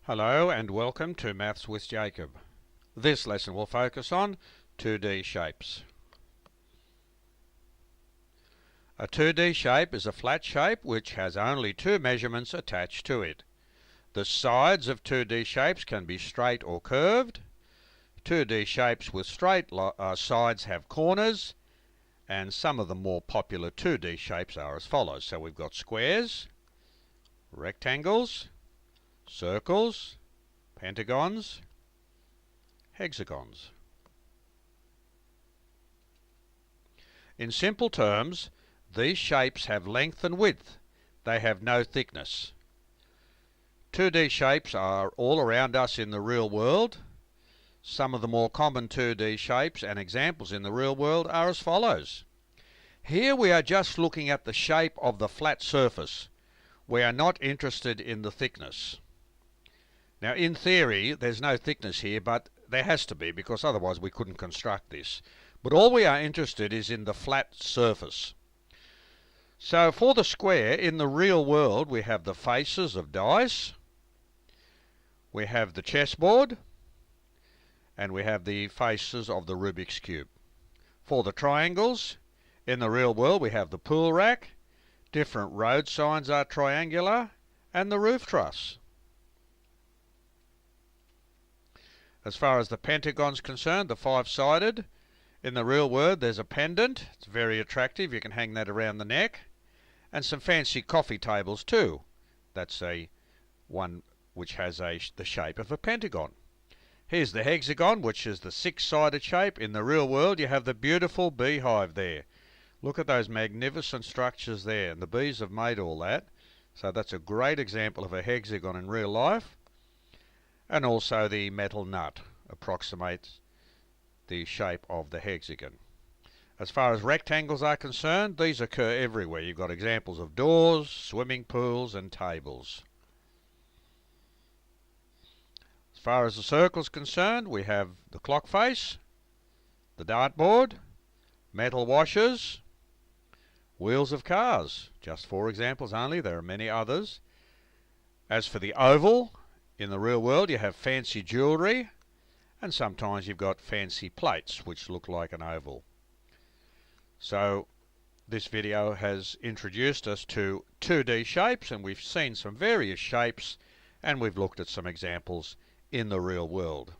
Hello and welcome to Maths with Jacob. This lesson will focus on 2D shapes. A 2D shape is a flat shape which has only two measurements attached to it. The sides of 2D shapes can be straight or curved. 2D shapes with straight sides have corners, and some of the more popular 2D shapes are as follows. So we've got squares, rectangles, circles, pentagons, hexagons. In simple terms, these shapes have length and width. They have no thickness. 2D shapes are all around us in the real world. Some of the more common 2D shapes and examples in the real world are as follows. Here we are just looking at the shape of the flat surface. We are not interested in the thickness. Now, in theory, there's no thickness here, but there has to be, because otherwise we couldn't construct this. But all we are interested is in the flat surface. So for the square, in the real world, we have the faces of dice, we have the chessboard, and we have the faces of the Rubik's Cube. For the triangles, in the real world, we have the pool rack, different road signs are triangular, and the roof truss. As far as the pentagon's concerned, the five-sided, in the real world there's a pendant. It's very attractive. You can hang that around the neck. And some fancy coffee tables too. That's one which has the shape of a pentagon. Here's the hexagon, which is the six-sided shape. In the real world you have the beautiful beehive there. Look at those magnificent structures there, and the bees have made all that. So that's a great example of a hexagon in real life. And also the metal nut approximates the shape of the hexagon. As far as rectangles are concerned, these occur everywhere. You've got examples of doors, swimming pools, and tables. As far as the circle's concerned, we have the clock face, the dartboard, metal washers, wheels of cars. Just four examples only. There are many others. As for the oval, in the real world you have fancy jewellery, and sometimes you've got fancy plates which look like an oval. So this video has introduced us to 2D shapes, and we've seen some various shapes, and we've looked at some examples in the real world.